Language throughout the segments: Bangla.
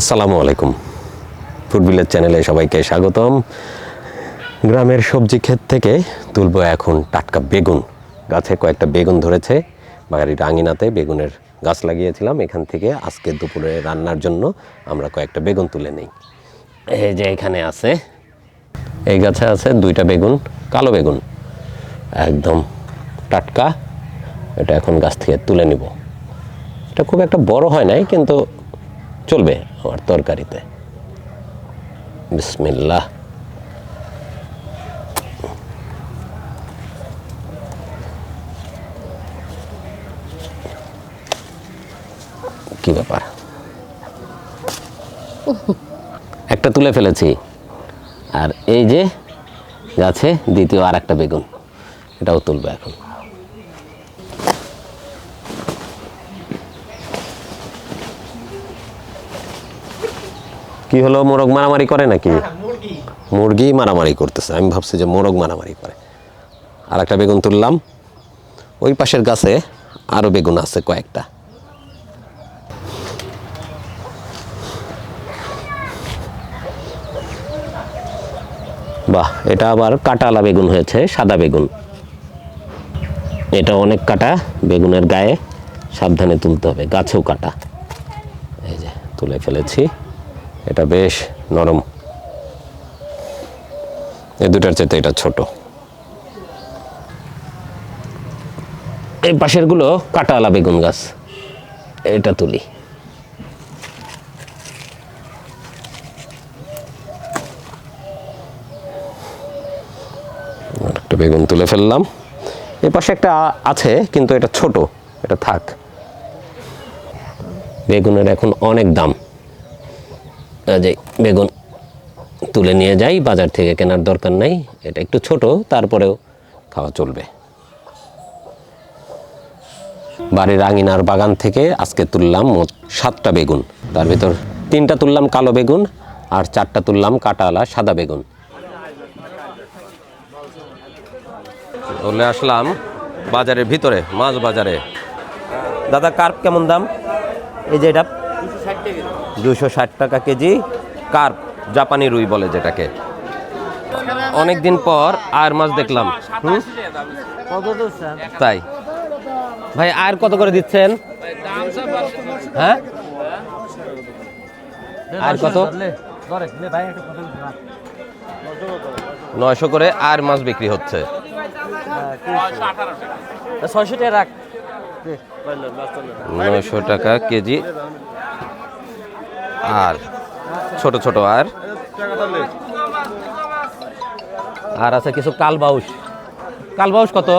আসসালামু আলাইকুম। ফুড ভিলেজ চ্যানেলে সবাইকে স্বাগতম। গ্রামের সবজি ক্ষেত থেকে তুলব এখন টাটকা বেগুন। গাছে কয়েকটা বেগুন ধরেছে, বাড়ির আঙিনাতে বেগুনের গাছ লাগিয়েছিলাম। এখান থেকে আজকে দুপুরে রান্নার জন্য আমরা কয়েকটা বেগুন তুলে নিই। এই যে এখানে আছে, এই গাছে আছে দুইটা বেগুন, কালো বেগুন, একদম টাটকা। এটা এখন গাছ থেকে তুলে নিব। এটা খুব একটা বড় হয় নাই, কিন্তু চলবে আমার তরকারিতে। বিসমিল্লাহ। কি ব্যাপার, একটা তুলে ফেলেছি, আর এই যে গাছে দ্বিতীয় আর একটা বেগুন, এটাও তুলবে এখন। কি হলো, মোরগ মারামারি করে নাকি? মুরগি মারামারি করতেছে, আমি ভাবছি যে মোরগ মারামারি করে। আর একটা বেগুন তুললাম। ওই পাশের গাছে আরো বেগুন আছে কয়েকটা। বাহ, এটা আবার কাঁটাওয়ালা বেগুন হয়েছে, সাদা বেগুন। এটা অনেক কাটা, বেগুনের গায়ে সাবধানে তুলতে হবে, গাছেও কাটা। এই যে তুলে ফেলেছি, এটা বেশ নরম। এই দুটার চাইতে এটা ছোট। এই পাশের গুলো কাঁটাওয়ালা বেগুন গাছ, এটা তুলি। একটা বেগুন তুলে ফেললাম। এই পাশে একটা আছে, কিন্তু এটা ছোট, এটা থাক। বেগুনের এখন অনেক দাম। যে বেগুন তুলে নিয়ে যাই, বাজার থেকে কেনার দরকার নাই। এটা একটু ছোট, তারপরেও খাওয়া চলবে। বাড়ির আঙিনার বাগান থেকে আজকে তুললাম মোট 7টা বেগুন। তার ভিতর 3টা তুললাম কালো বেগুন, আর 4টা তুললাম কাঁটাওয়ালা সাদা বেগুন। চলে আসলাম বাজারের ভিতরে, মাছ বাজারে। দাদা, কার্প কেমন দাম? এই যে এটা 260 টাকা কেজি। কার্প, জাপানি রুই বলে যেটাকে। অনেকদিন পর আর মাছ দেখলাম। তাই ভাই, আর কত করে দিচ্ছেন? হ্যাঁ, আর কত? 900 করে আর মাছ বিক্রি হচ্ছে। 900 টাকা কেজি। আর ছোট ছোট আর আছে কিছু কালবাউস। কালবাউস কত?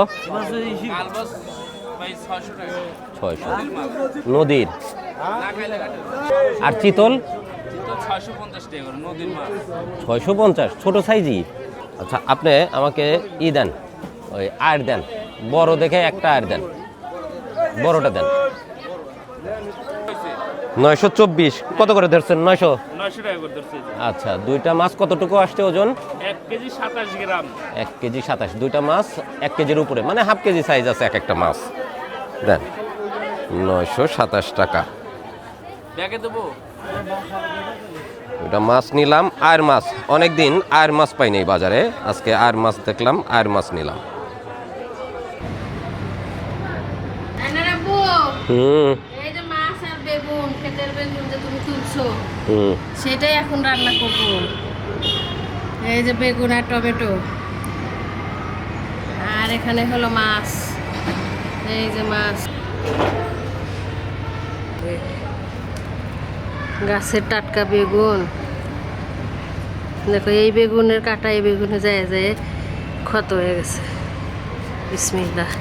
600 নদীর। আর চিতল 650, ছোট সাইজই। আচ্ছা, আপনি আমাকে দেন, ওই আর দেন, বড় দেখে একটা আর দেন, বড়টা দেন। 924 কত করে ধরছেন? 900 টাকা করে ধরছি। আচ্ছা, দুইটা মাছ কতটুকু আসছে ওজন? 1 কেজি 27 গ্রাম। 1 কেজি 27, দুইটা মাছ 1 কেজির উপরে, মানে হাফ কেজি সাইজ আছে এক একটা মাছ। দেন, 927 টাকা। ব্যাগে দেবো। দুইটা মাছ নিলাম। আর মাছ, অনেকদিন আর মাছ পাইনি বাজারে, আজকে আর মাছ দেখলাম, আর মাছ নিলাম। এই যে মাছ আর বেগুন, ক্ষেতের বেগুন যে তুমি তুলছো, হুম, সেটাই এখন রান্না করব। এই যে বেগুন আর টমেটো, আর এখানে হলো মাছ। এই যে মাছ, গাছের টাটকা বেগুন। দেখো, এই বেগুনের কাটা এই বেগুনে যায় যায় ক্ষত হয়ে গেছে। বিসমিল্লাহ।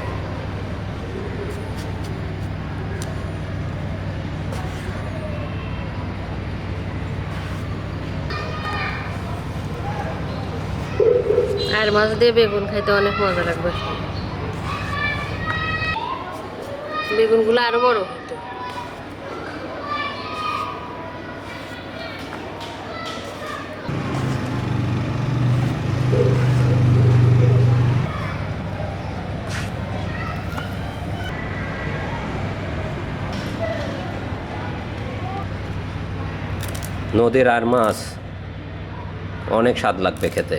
আর মাছ দিয়ে বেগুন খাইতে অনেক মজা লাগবে। বেগুনগুলো আরো বড় হতো। নদীর আর মাছ অনেক স্বাদ লাগবে খেতে।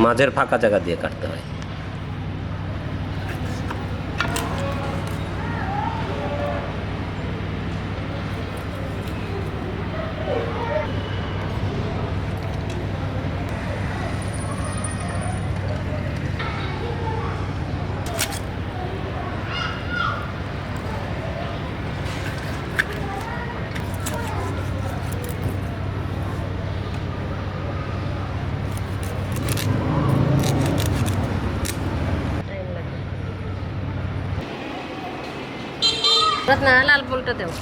মাঝের ফাঁকা জায়গা দিয়ে কাটতে হয়। টাইম লাগে। রত্না লাল বলটা দেও।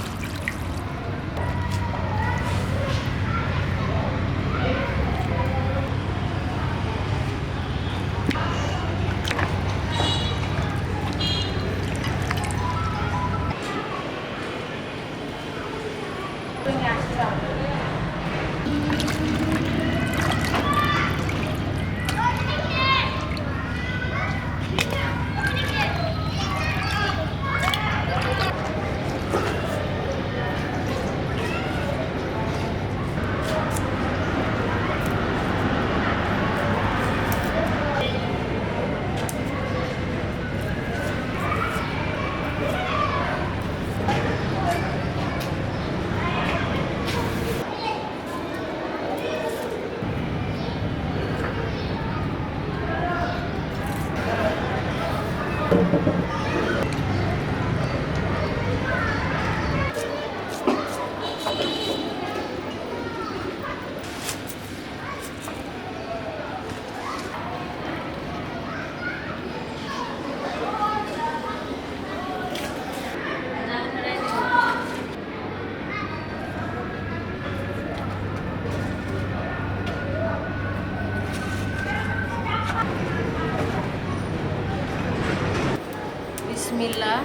বিসমিল্লাহ।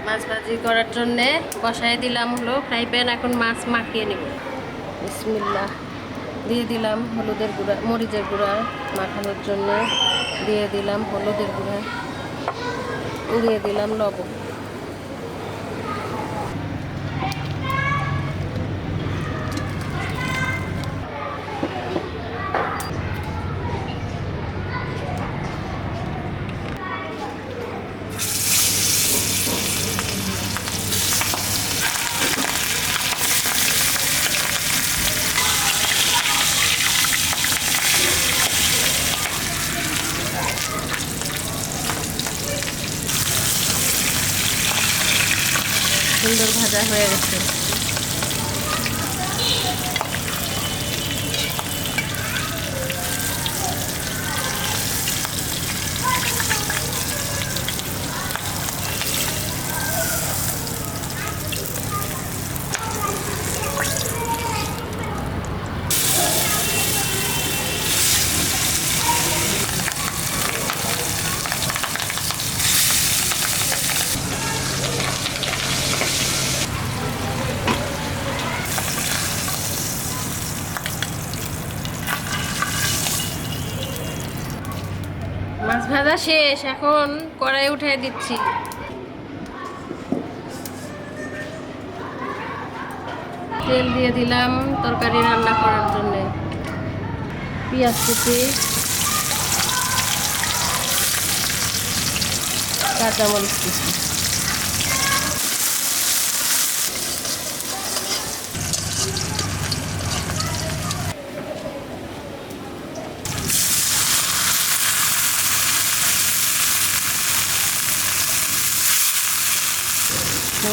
মাছ ভাজি করার জন্যে বসায় দিলাম হলো ফ্রাই প্যান। এখন মাছ মাখিয়ে নিব। বিসমিল্লাহ। দিয়ে দিলাম হলুদের গুঁড়া, মরিচের গুঁড়া মাখানোর জন্য দিয়ে দিলাম হলুদের গুঁড়া, দিয়ে দিলাম লবণ। সুন্দর ভাজা হয়ে গেছে। মাছ ভাজা শেষ, এখন কড়াই উঠিয়ে দিচ্ছি। তেল দিয়ে দিলাম তরকারি রান্না করার জন্য। পেঁয়াজ কুচি, কাঁচামরিচ কুচি,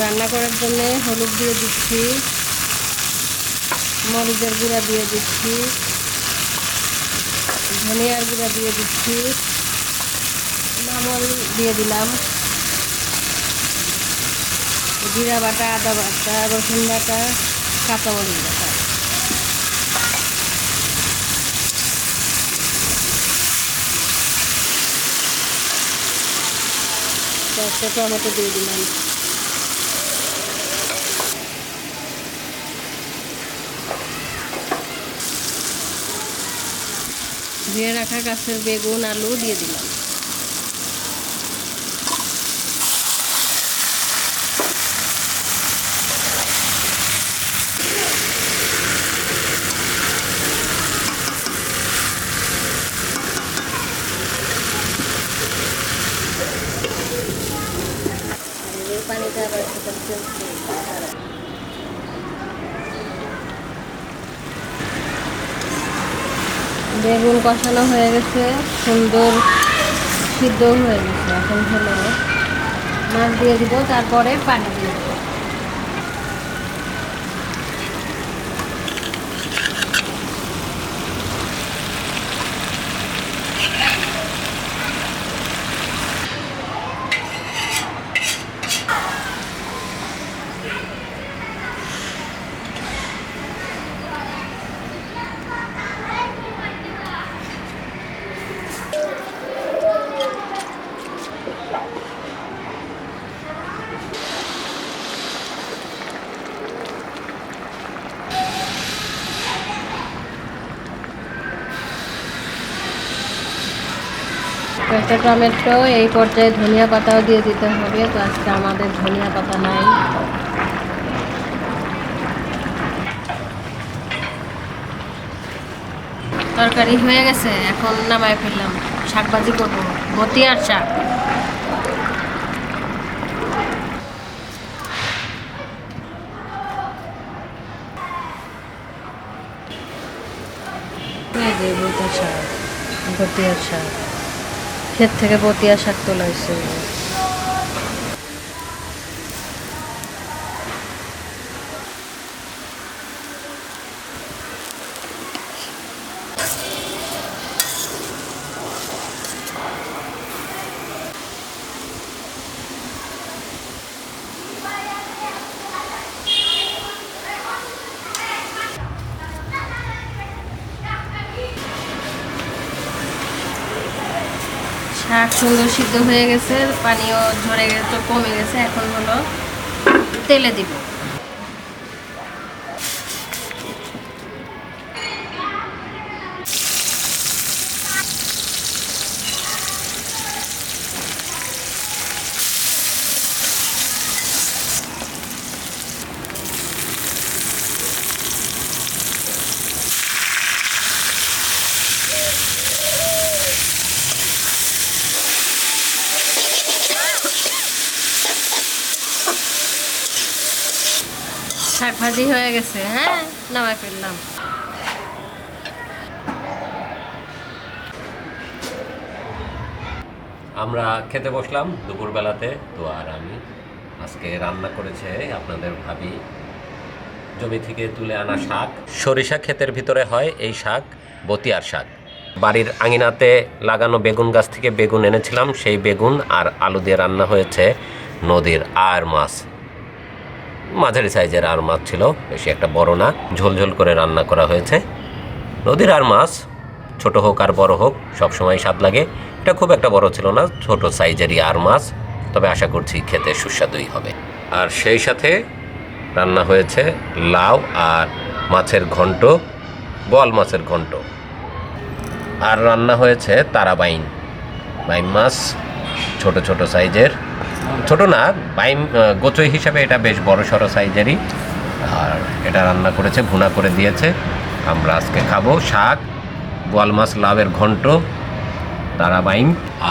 রান্না করার জন্য হলুদ দিয়ে দিচ্ছি, মরিচের গুঁড়া দিয়ে দিচ্ছি, ধনিয়ার গুঁড়া দিয়ে দিচ্ছি, লবণ দিয়ে দিলাম, জিরা বাটা, আদা বাটা, রসুন বাটা, কাঁচামরিচ বাটা, একটা টমেটো দিয়ে দিলাম। ধুয়ে রাখা গাছের বেগুন, আলু দিয়ে দিলাম। বেগুন কষানো হয়ে গেছে, সুন্দর সিদ্ধ হয়ে গেছে। এখন হলো মাছ দিয়ে দিব, তারপরে পানি দিয়ে দেবো। একটা টমেটো, এই পর্যায়ে ধনিয়া পাতাও দিয়ে দিতে হবে। তো আজকে আমাদের ধনিয়া পাতা নাই। তরকারি হয়ে গেছে, এখন নামায় ফেললাম। শাক ভাজি করবো, বতিয়ার শাক। বতিয়ার শাক, ক্ষেত থেকে বতিয়া শাক তোলা হয়েছে। শাক সুন্দর সিদ্ধ হয়ে গেছে, পানিও ঝরে গেছে, কমে গেছে। এখন হলো তেলে দিব। শাক ভাজি হয়ে গেছে, হ্যাঁ, নামাই ফেললাম। আমরা খেতে বসলাম দুপুরবেলাতে। তো আর আমি আজকে রান্না করেছে আপনাদের ভাবি জমি থেকে তুলে আনা শাক। সরিষা ক্ষেতের ভিতরে হয় এই শাক, বতিয়ার শাক। বাড়ির আঙিনাতে লাগানো বেগুন গাছ থেকে বেগুন এনেছিলাম, সেই বেগুন আর আলু দিয়ে রান্না হয়েছে নদীর আর মাছ। মাঝারি সাইজের আর মাছ ছিল, বেশি একটা বড় না। ঝোলঝোল করে রান্না করা হয়েছে। নদীর আর মাছ ছোট হোক আর বড় হোক সবসময় স্বাদ লাগে। এটা খুব একটা বড় ছিল না, ছোট সাইজেরই আর মাছ, তবে আশা করছি খেতে সুস্বাদুই হবে। আর সেই সাথে রান্না হয়েছে লাউ আর মাছের ঘন্ট, বোয়াল মাছের ঘন্ট। আর রান্না হয়েছে তারাবাইন, বাইম মাছ, ছোট ছোট সাইজের। ছোট না, বাইম গোচই হিসাবে এটা বেশ বড় সড়ো সাইজেরই। আর এটা রান্না করেছে, ভুনা করে দিয়েছে। আমরা আজকে খাবো শাক, বোয়াল মাছ, লাউয়ের ঘন্ট, তারাবাইন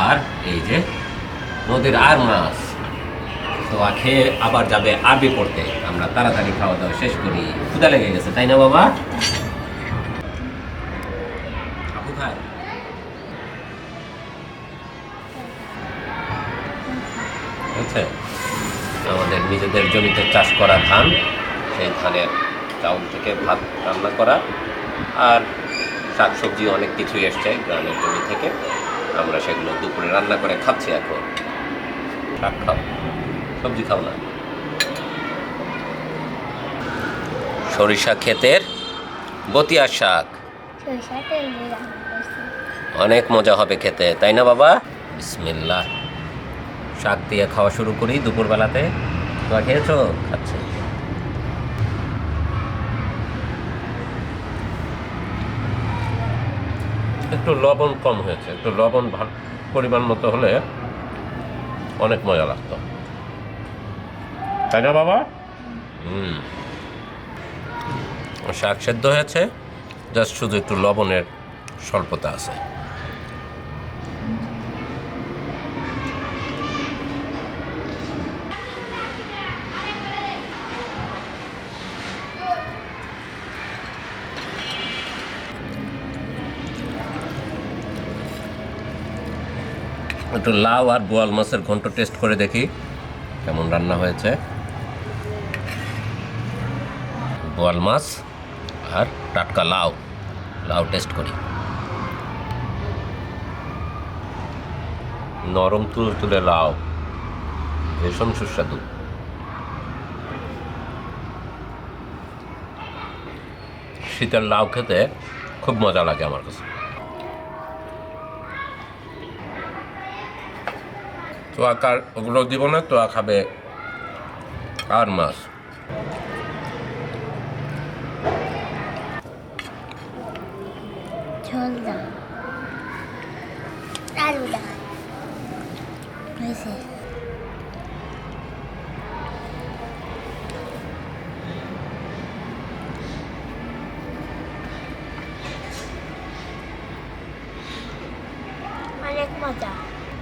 আর এই যে নদীর আর মাছ। তো খেয়ে আবার যাবে আরবি পড়তে। আমরা তাড়াতাড়ি খাওয়া দাওয়া শেষ করি, ক্ষুধা লেগে গেছে, তাই না বাবা? আপু খায়? হচ্ছে আমাদের নিজেদের জমিতে চাষ করা ধান, সেই ধানের চাউল থেকে ভাত রান্না করা। আর শাকসবজি অনেক কিছুই এসছে গ্রামের জমি থেকে, আমরা সেগুলো দুপুরে রান্না করে খাচ্ছি। এখন শাক খাও, সবজি খাও না। সরিষা ক্ষেতের বতিয়ার শাক, অনেক মজা হবে খেতে, তাই না বাবা? বিসমিল্লাহ। শাক দিয়ে খাওয়া শুরু করি দুপুরবেলাতে। তোমরা খেয়েছো? খাচ্ছে। একটু লবণ কম হয়েছে, একটু লবণ পরিমাণ মতো হলে অনেক মজা লাগতো, তাই না বাবা? শাক সেদ্ধ হয়েছে, জাস্ট শুধু একটু লবণের স্বল্পতা আছে। একটু লাউ আর বোয়াল মাছের ঘন্ট টেস্ট করে দেখি কেমন রান্না হয়েছে। বোয়াল মাছ আর টাটকা লাউ, লাউ টেস্ট করি। নরম তুলতুলে লাউ, ভীষণ সুস্বাদু। শীতের লাউ খেতে খুব মজা লাগে আমার কাছে। তোয়া কার ওগুলো দিব না, তোয়া খাবে আর মাছ। ঝোল দাও, আলু দাও, হয়েছে। অনেক মজা।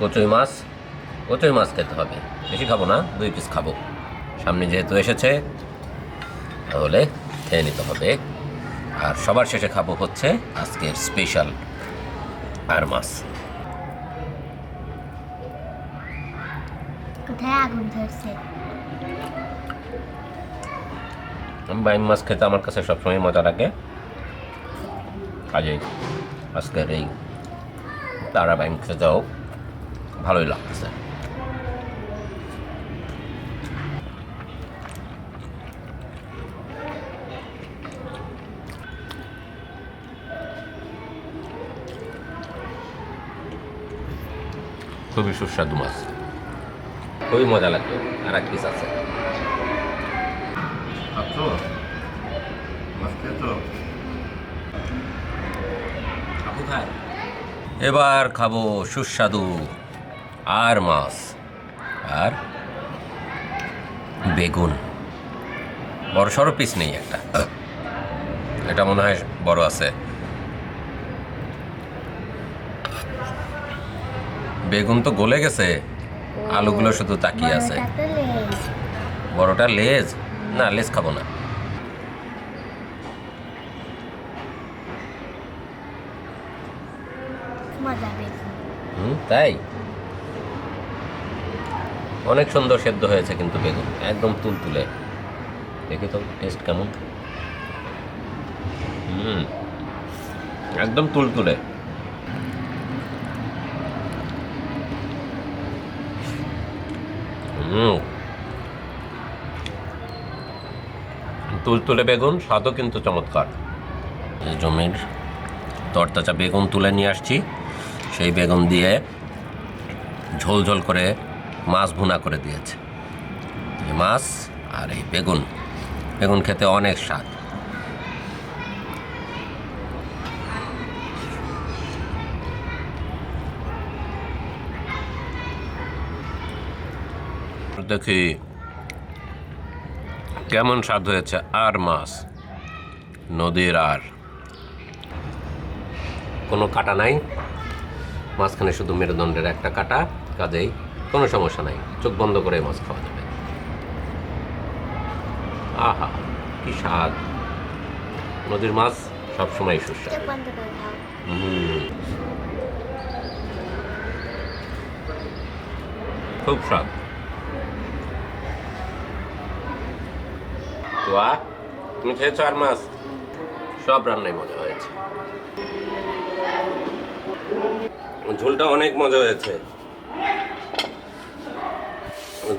কচুই মাছ খেতে হবে, বেশি খাবো না, 2 পিস খাবো। সামনে যেহেতু এসেছে তাহলে খেয়ে নিতে হবে। আর সবার শেষে খাবো হচ্ছে আজকের স্পেশাল আর মাছ। কোথায় আগুন ধরছে? বাইম মাছ খেতে আমার কাছে সবসময় মজা লাগে, কাজেই আজকের এই তারা বাইম খেতেও ভালোই লাগতেছে। খুবই সুস্বাদু মাছ, খুবই মজা লাগবে। আর এক পিস আছে। এবার খাবো সুস্বাদু আর মাছ আর বেগুন। বড় সড়ো পিস নেই একটা, এটা মনে হয় বড় আছে। বেগুন তো গলে গেছে, আলুগুলো শুধু তাকিয়ে আছে। বড়টা তো লেজ। বড়টা লেজ? না, লেজ খাবো না। মজা বেশি। তাই অনেক সুন্দর সেদ্ধ হয়েছে কিন্তু বেগুন একদম তুলতুলে। দেখি তো টেস্ট কেমন। একদম তুলতুলে। তুলতুলে বেগুন, স্বাদও কিন্তু চমৎকার। জমির তরতাজা বেগুন তুলে নিয়ে আসছি, সেই বেগুন দিয়ে ঝোল ঝোল করে মাছ ভুনা করে দিয়েছে। এই মাছ আর এই বেগুন, বেগুন খেতে অনেক স্বাদ। দেখি কেমন স্বাদ হয়েছে। আর মাছ, নদীর আর, কোনো কাটা নাই, মাঝখানে শুধু মেরুদণ্ডের একটা কাটা, কাজেই কোনো সমস্যা নাই, চোখ বন্ধ করে মাছ খাওয়া যাবে। আহা কি স্বাদ! নদীর মাছ সবসময় সুস্বাদু। চোখ বন্ধ করে খাও। খুব স্বাদ। তো তুমি খেয়েছো আর মাছ? সব রান্নায় মজা হয়েছে, ঝোলটা অনেক মজা হয়েছে।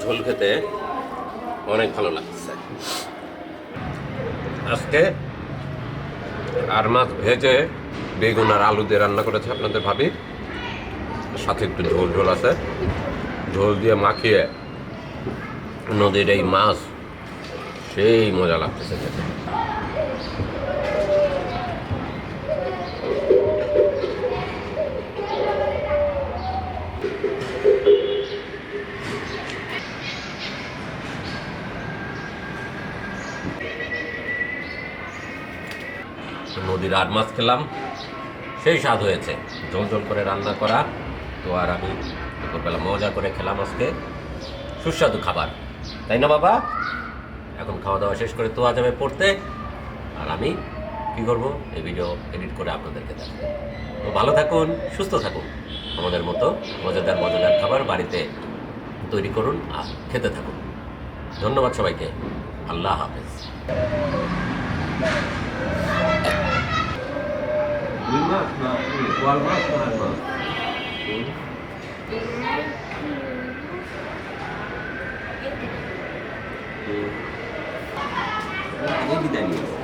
ঝোল খেতে অনেক ভালো লাগছে। আজকে আর মাছ ভেজে বেগুন আর আলু দিয়ে রান্না করেছে আপনাদের ভাবি, সাথে একটু ঝোল ঝোল আছে, ঝোল দিয়ে মাখিয়ে নদীর এই মাছ, সেই মজা লাগতেছে খেতে। নদীর আর মাছ খেলাম, সেই স্বাদ হয়েছে, ঝোল ঝোল করে রান্না করা। তো আর আমি দুপুরবেলা মজা করে খেলাম আজকে, সুস্বাদু খাবার, তাই না বাবা? এখন খাওয়া দাওয়া শেষ করে তোয়া যাবে পড়তে, আর আমি কী করবো, এই ভিডিও এডিট করে আপনাদেরকে দেখাবো। তো ভালো থাকুন, সুস্থ থাকুন। আমাদের মতো মজাদার মজাদার খাবার বাড়িতে তৈরি করুন আর খেতে থাকুন। ধন্যবাদ সবাইকে। আল্লাহ হাফেজ। বিদায় নিয়ে